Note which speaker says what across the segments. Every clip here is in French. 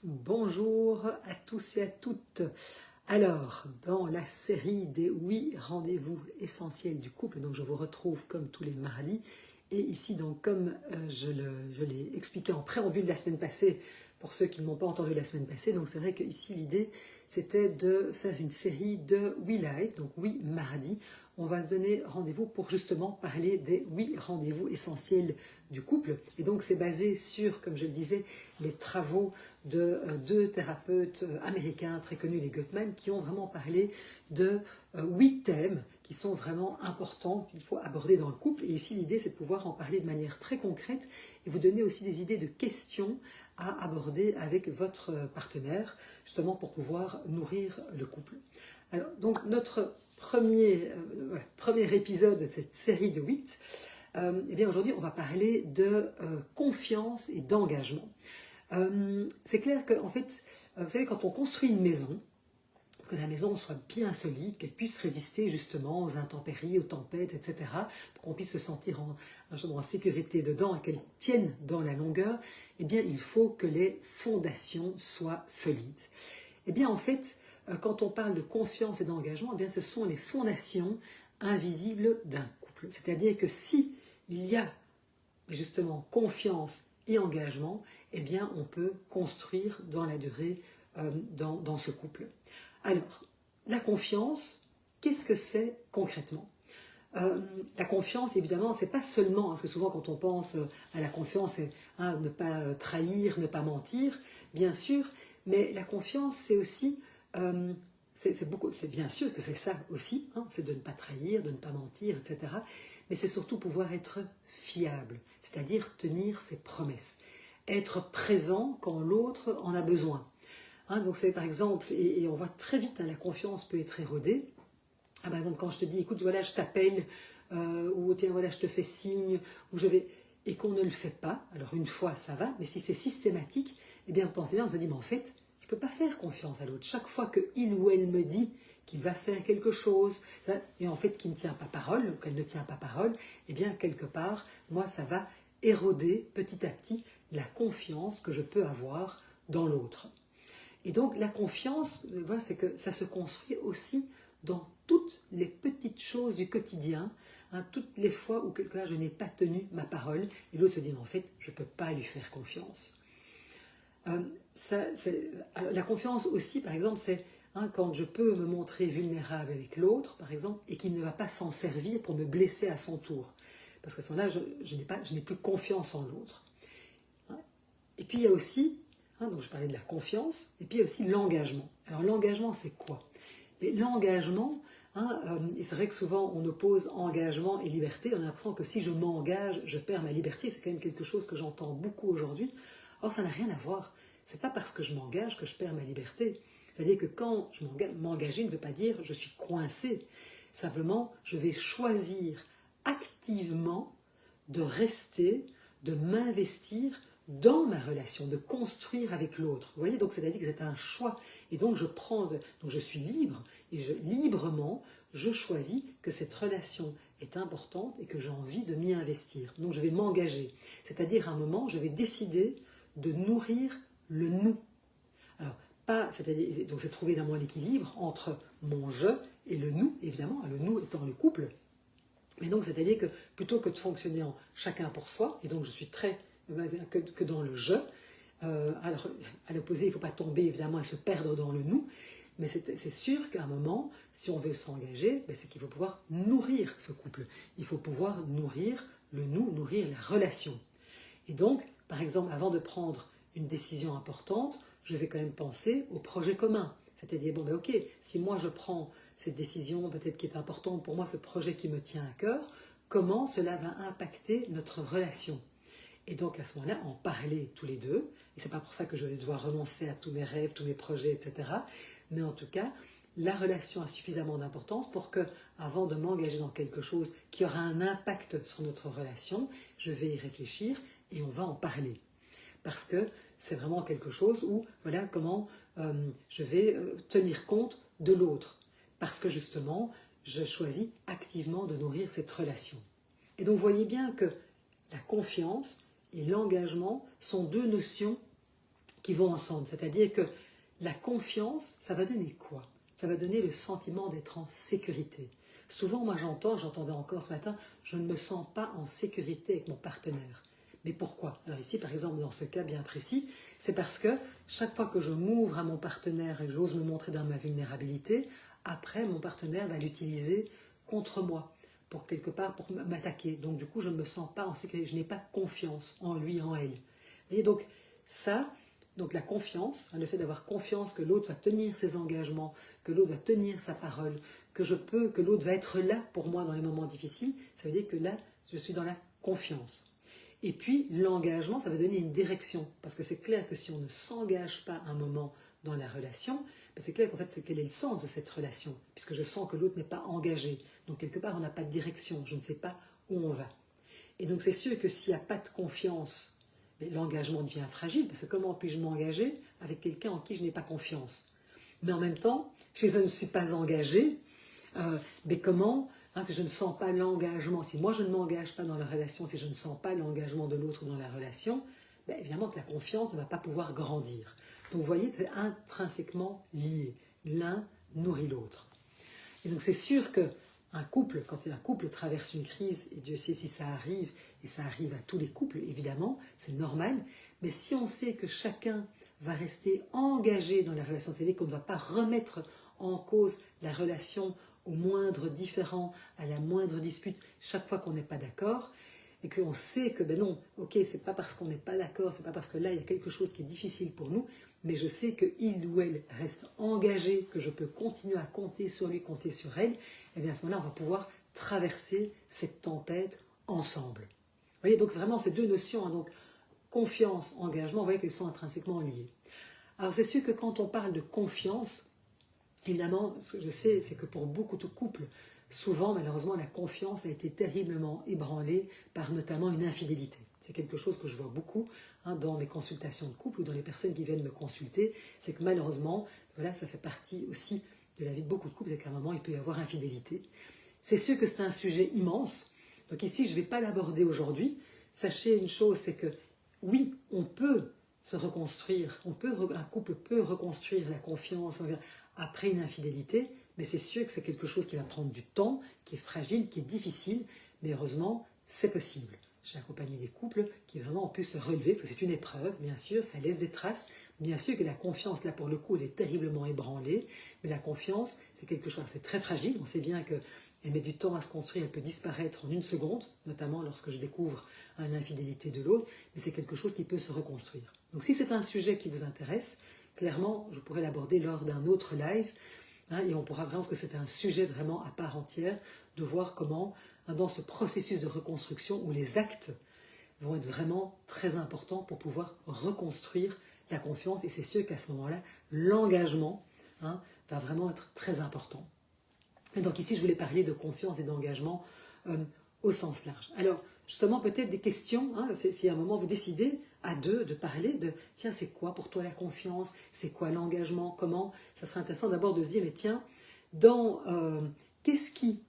Speaker 1: Bonjour à tous et à toutes. Alors, dans la série des 8 rendez-vous essentiels du couple, donc je vous retrouve comme tous les mardis. Et ici, donc, comme je l'ai expliqué en préambule la semaine passée, pour ceux qui ne m'ont pas entendu la semaine passée, donc c'est vrai que ici l'idée c'était de faire une série de 8 lives, donc 8 mardis. On va se donner rendez-vous pour justement parler des 8 rendez-vous essentiels du couple. Et donc c'est basé sur, comme je le disais, les travaux de deux thérapeutes américains très connus, les Gottman, qui ont vraiment parlé de 8 thèmes qui sont vraiment importants, qu'il faut aborder dans le couple. Et ici l'idée c'est de pouvoir en parler de manière très concrète et vous donner aussi des idées de questions à aborder avec votre partenaire, justement pour pouvoir nourrir le couple. Alors, donc notre premier épisode de cette série de 8, eh bien aujourd'hui on va parler de confiance et d'engagement. C'est clair qu'en fait, vous savez, quand on construit une maison, que la maison soit bien solide, qu'elle puisse résister justement aux intempéries, aux tempêtes, etc., pour qu'on puisse se sentir en sécurité dedans et qu'elle tienne dans la longueur, eh bien il faut que les fondations soient solides. Eh bien en fait, quand on parle de confiance et d'engagement, eh bien ce sont les fondations invisibles d'un couple. C'est-à-dire que si il y a justement confiance et engagement, eh bien on peut construire dans la durée dans ce couple. Alors, la confiance, qu'est-ce que c'est concrètement ? La confiance, évidemment, c'est pas seulement, parce que souvent quand on pense à la confiance, c'est ne pas trahir, ne pas mentir, bien sûr, mais la confiance, c'est aussi, c'est bien sûr que c'est ça aussi, c'est de ne pas trahir, de ne pas mentir, etc. Mais c'est surtout pouvoir être fiable, c'est-à-dire tenir ses promesses, être présent quand l'autre en a besoin. Donc c'est par exemple, et on voit très vite, la confiance peut être érodée. Par exemple, quand je te dis, écoute, voilà, je t'appelle, ou tiens, voilà, je te fais signe, ou je vais, et qu'on ne le fait pas, alors une fois, ça va, mais si c'est systématique, eh bien, vous pensez bien, on se dit, mais en fait, je ne peux pas faire confiance à l'autre. Chaque fois qu'il ou elle me dit qu'il va faire quelque chose, et en fait, qu'il ne tient pas parole, ou qu'elle ne tient pas parole, eh bien, quelque part, moi, ça va éroder petit à petit la confiance que je peux avoir dans l'autre. Et donc la confiance, voilà, c'est que ça se construit aussi dans toutes les petites choses du quotidien, toutes les fois où quelque part je n'ai pas tenu ma parole, et l'autre se dit, mais en fait, je ne peux pas lui faire confiance. La confiance aussi, par exemple, c'est quand je peux me montrer vulnérable avec l'autre, par exemple, et qu'il ne va pas s'en servir pour me blesser à son tour. Parce qu'à ce moment-là, je n'ai plus confiance en l'autre. Et puis il y a aussi, donc je parlais de la confiance, et puis il y a aussi l'engagement. Alors l'engagement, c'est quoi ? Mais l'engagement, et c'est vrai que souvent on oppose engagement et liberté, on a l'impression que si je m'engage, je perds ma liberté, c'est quand même quelque chose que j'entends beaucoup aujourd'hui. Or ça n'a rien à voir, c'est pas parce que je m'engage que je perds ma liberté. C'est-à-dire que quand je m'engager ne veut pas dire je suis coincé, simplement je vais choisir activement de rester, de m'investir dans ma relation, de construire avec l'autre. Vous voyez, donc c'est-à-dire que c'est un choix. Et donc donc je suis libre, et librement, je choisis que cette relation est importante et que j'ai envie de m'y investir. Donc je vais m'engager. C'est-à-dire à un moment, je vais décider de nourrir le nous. Alors, donc c'est trouver d'un moins l'équilibre entre mon je et le nous, évidemment, le nous étant le couple. Mais donc c'est-à-dire que plutôt que de fonctionner en chacun pour soi, et donc je suis très que dans le je. Alors, à l'opposé, il ne faut pas tomber évidemment à se perdre dans le nous, mais c'est sûr qu'à un moment, si on veut s'engager, c'est qu'il faut pouvoir nourrir ce couple. Il faut pouvoir nourrir le nous, nourrir la relation. Et donc, par exemple, avant de prendre une décision importante, je vais quand même penser au projet commun. C'est-à-dire, bon, ok, si moi je prends cette décision peut-être qui est importante pour moi, ce projet qui me tient à cœur, comment cela va impacter notre relation ? Et donc à ce moment-là, en parler tous les deux, et c'est pas pour ça que je vais devoir renoncer à tous mes rêves, tous mes projets, etc. Mais en tout cas, la relation a suffisamment d'importance pour que, avant de m'engager dans quelque chose qui aura un impact sur notre relation, je vais y réfléchir et on va en parler. Parce que c'est vraiment quelque chose où, voilà comment je vais tenir compte de l'autre. Parce que justement, je choisis activement de nourrir cette relation. Et donc, vous voyez bien que la confiance et l'engagement sont deux notions qui qui vont ensemble. C'est-à-dire que la confiance, ça va donner quoi? Ça va donner le sentiment d'être en sécurité. Souvent, moi j'entendais encore ce matin, je ne me sens pas en sécurité avec mon partenaire. Mais pourquoi? Alors ici, par exemple, dans ce cas bien précis, c'est parce que chaque fois que je m'ouvre à mon partenaire et j'ose me montrer dans ma vulnérabilité, après, mon partenaire va l'utiliser contre moi, pour quelque part, pour m'attaquer. Donc du coup, je ne me sens pas en sécurité, je n'ai pas confiance en lui, en elle. Et donc ça, donc la confiance, le fait d'avoir confiance que l'autre va tenir ses engagements, que l'autre va tenir sa parole, que l'autre va être là pour moi dans les moments difficiles, ça veut dire que là, je suis dans la confiance. Et puis, l'engagement, ça va donner une direction. Parce que c'est clair que si on ne s'engage pas un moment dans la relation, ben c'est clair qu'en fait, quel est le sens de cette relation? Puisque je sens que l'autre n'est pas engagé. Donc, quelque part, on n'a pas de direction. Je ne sais pas où on va. Et donc, c'est sûr que s'il n'y a pas de confiance, l'engagement devient fragile. Parce que comment puis-je m'engager avec quelqu'un en qui je n'ai pas confiance? Mais en même temps, si je ne suis pas engagé, mais comment... si je ne sens pas l'engagement, si moi je ne m'engage pas dans la relation, si je ne sens pas l'engagement de l'autre dans la relation, évidemment que la confiance ne va pas pouvoir grandir. Donc vous voyez, c'est intrinsèquement lié. L'un nourrit l'autre. Et donc c'est sûr qu'un couple, quand un couple traverse une crise, et Dieu sait si ça arrive, et ça arrive à tous les couples, évidemment, c'est normal, mais si on sait que chacun va rester engagé dans la relation, c'est-à-dire qu'on ne va pas remettre en cause la relation au moindre différend, à la moindre dispute, chaque fois qu'on n'est pas d'accord, et qu'on sait que, non, ok, c'est pas parce qu'on n'est pas d'accord, c'est pas parce que là, il y a quelque chose qui est difficile pour nous, mais je sais qu'il ou elle reste engagé, que je peux continuer à compter sur lui, compter sur elle, et bien à ce moment-là, on va pouvoir traverser cette tempête ensemble. Vous voyez, donc vraiment, ces deux notions, donc confiance, engagement, vous voyez qu'elles sont intrinsèquement liées. Alors c'est sûr que quand on parle de confiance, évidemment, ce que je sais, c'est que pour beaucoup de couples, souvent, malheureusement, la confiance a été terriblement ébranlée par notamment une infidélité. C'est quelque chose que je vois beaucoup dans mes consultations de couple ou dans les personnes qui viennent me consulter. C'est que malheureusement, voilà, ça fait partie aussi de la vie de beaucoup de couples, c'est qu'à un moment, il peut y avoir infidélité. C'est sûr que c'est un sujet immense. Donc ici, je ne vais pas l'aborder aujourd'hui. Sachez une chose, c'est que oui, on peut se reconstruire, un couple peut reconstruire la confiance après une infidélité, mais c'est sûr que c'est quelque chose qui va prendre du temps, qui est fragile, qui est difficile, mais heureusement, c'est possible. J'ai accompagné des couples qui vraiment ont pu se relever, parce que c'est une épreuve, bien sûr, ça laisse des traces, bien sûr que la confiance, là pour le coup, elle est terriblement ébranlée, mais la confiance, c'est quelque chose, c'est très fragile, on sait bien qu'elle met du temps à se construire, elle peut disparaître en une seconde, notamment lorsque je découvre une infidélité de l'autre, mais c'est quelque chose qui peut se reconstruire. Donc si c'est un sujet qui vous intéresse, clairement, je pourrais l'aborder lors d'un autre live, et on pourra vraiment, parce que c'est un sujet vraiment à part entière, de voir comment, dans ce processus de reconstruction, où les actes vont être vraiment très importants pour pouvoir reconstruire la confiance, et c'est sûr qu'à ce moment-là, l'engagement va vraiment être très important. Et donc ici, je voulais parler de confiance et d'engagement au sens large. Alors, justement, peut-être des questions, si à un moment vous décidez à deux de parler de, tiens, c'est quoi pour toi la confiance, c'est quoi l'engagement, comment, ça serait intéressant d'abord de se dire, mais tiens, qu'est-ce qui,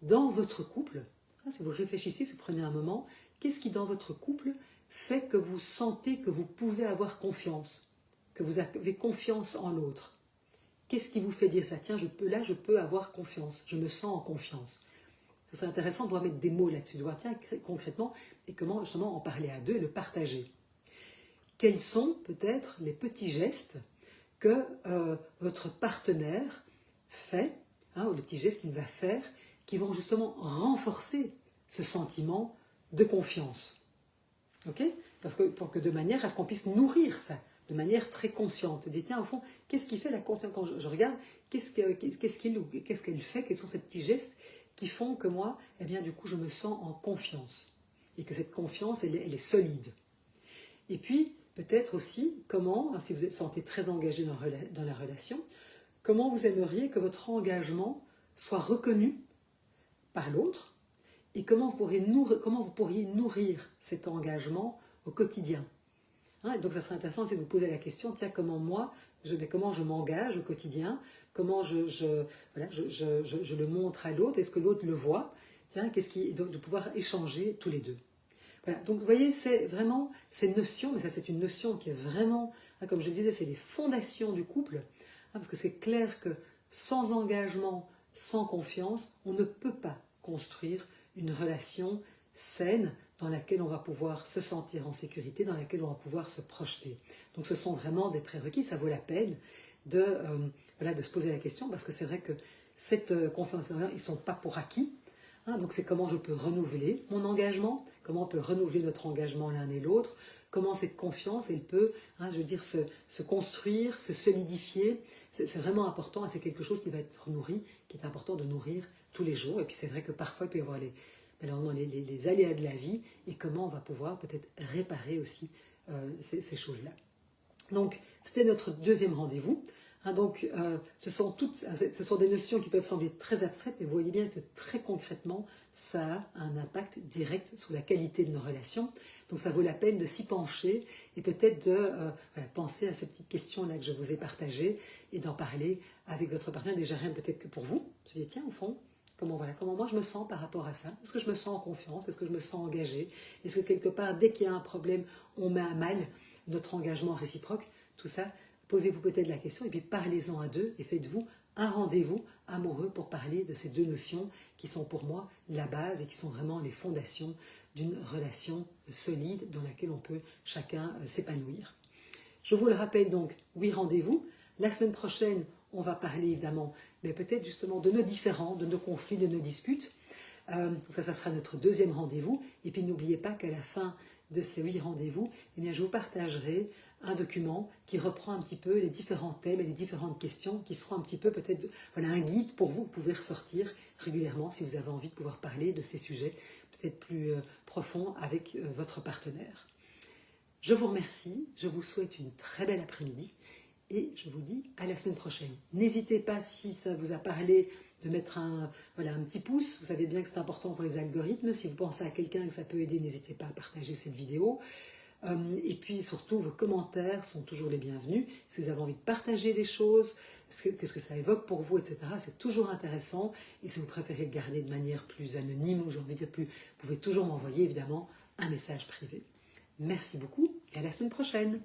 Speaker 1: dans votre couple, si vous réfléchissez, si vous prenez un moment, qu'est-ce qui dans votre couple fait que vous sentez que vous pouvez avoir confiance, que vous avez confiance en l'autre? Qu'est-ce qui vous fait dire ça? Tiens, je peux avoir confiance, je me sens en confiance. Ça serait intéressant de pouvoir mettre des mots là-dessus, de voir, tiens, concrètement, et comment justement en parler à deux, le partager. Quels sont peut-être les petits gestes que votre partenaire fait, ou les petits gestes qu'il va faire, qui vont justement renforcer ce sentiment de confiance. Ok? Parce que, pour que de manière à ce qu'on puisse nourrir ça, de manière très consciente. Et tiens, au fond, qu'est-ce qui fait la conscience? Quand je regarde, qu'est-ce qu'elle fait? Quels sont ces petits gestes qui font que moi, eh bien, du coup, je me sens en confiance. Et que cette confiance, elle est solide. Et puis, peut-être aussi, comment, si vous êtes sentez très engagé dans la relation, comment vous aimeriez que votre engagement soit reconnu par l'autre et comment vous pourriez nourrir cet engagement au quotidien. Donc ça serait intéressant si vous posez la question, tiens, comment je m'engage au quotidien, comment je le montre à l'autre, est-ce que l'autre le voit, tiens, de pouvoir échanger tous les deux. Voilà. Donc vous voyez, c'est vraiment ces notions, mais ça c'est une notion qui est vraiment Comme je le disais, c'est les fondations du couple, parce que c'est clair que sans engagement, sans confiance, on ne peut pas construire une relation saine dans laquelle on va pouvoir se sentir en sécurité, dans laquelle on va pouvoir se projeter. Donc ce sont vraiment des prérequis, ça vaut la peine de se poser la question, parce que c'est vrai que cette confiance, ils ne sont pas pour acquis. Donc c'est comment je peux renouveler mon engagement, comment on peut renouveler notre engagement l'un et l'autre, comment cette confiance, elle peut, se construire, se solidifier. C'est vraiment important et c'est quelque chose qui va être nourri, qui est important de nourrir tous les jours. Et puis c'est vrai que parfois il peut y avoir les aléas de la vie et comment on va pouvoir peut-être réparer aussi ces choses-là. Donc c'était notre deuxième rendez-vous. Ce sont des notions qui peuvent sembler très abstraites, mais vous voyez bien que très concrètement, ça a un impact direct sur la qualité de nos relations. Donc ça vaut la peine de s'y pencher et peut-être de penser à ces petites questions-là que je vous ai partagées et d'en parler avec votre partenaire. Déjà rien peut-être que pour vous. Se dire, tiens, au fond, comment moi je me sens par rapport à ça? Est-ce que je me sens en confiance? Est-ce que je me sens engagée? Est-ce que quelque part, dès qu'il y a un problème, on met à mal notre engagement réciproque? Tout ça, posez-vous peut-être la question et puis parlez-en à deux et faites-vous un rendez-vous amoureux pour parler de ces deux notions qui sont pour moi la base et qui sont vraiment les fondations d'une relation solide dans laquelle on peut chacun s'épanouir. Je vous le rappelle donc, 8 rendez-vous. La semaine prochaine, on va parler évidemment, mais peut-être justement de nos différends, de nos conflits, de nos disputes. Ça sera notre deuxième rendez-vous. Et puis n'oubliez pas qu'à la fin de ces 8 rendez-vous, je vous partagerai un document qui reprend un petit peu les différents thèmes et les différentes questions qui seront un petit peu peut-être un guide pour vous. Vous pouvez ressortir régulièrement si vous avez envie de pouvoir parler de ces sujets peut-être plus profonds avec votre partenaire. Je vous remercie, je vous souhaite une très belle après-midi et je vous dis à la semaine prochaine. N'hésitez pas, si ça vous a parlé, de mettre un petit pouce. Vous savez bien que c'est important pour les algorithmes. Si vous pensez à quelqu'un que ça peut aider, n'hésitez pas à partager cette vidéo. Et puis surtout, vos commentaires sont toujours les bienvenus. Si vous avez envie de partager des choses, qu'est-ce que ça évoque pour vous, etc. C'est toujours intéressant. Et si vous préférez le garder de manière plus anonyme, ou j'ai envie de dire plus, vous pouvez toujours m'envoyer évidemment un message privé. Merci beaucoup et à la semaine prochaine.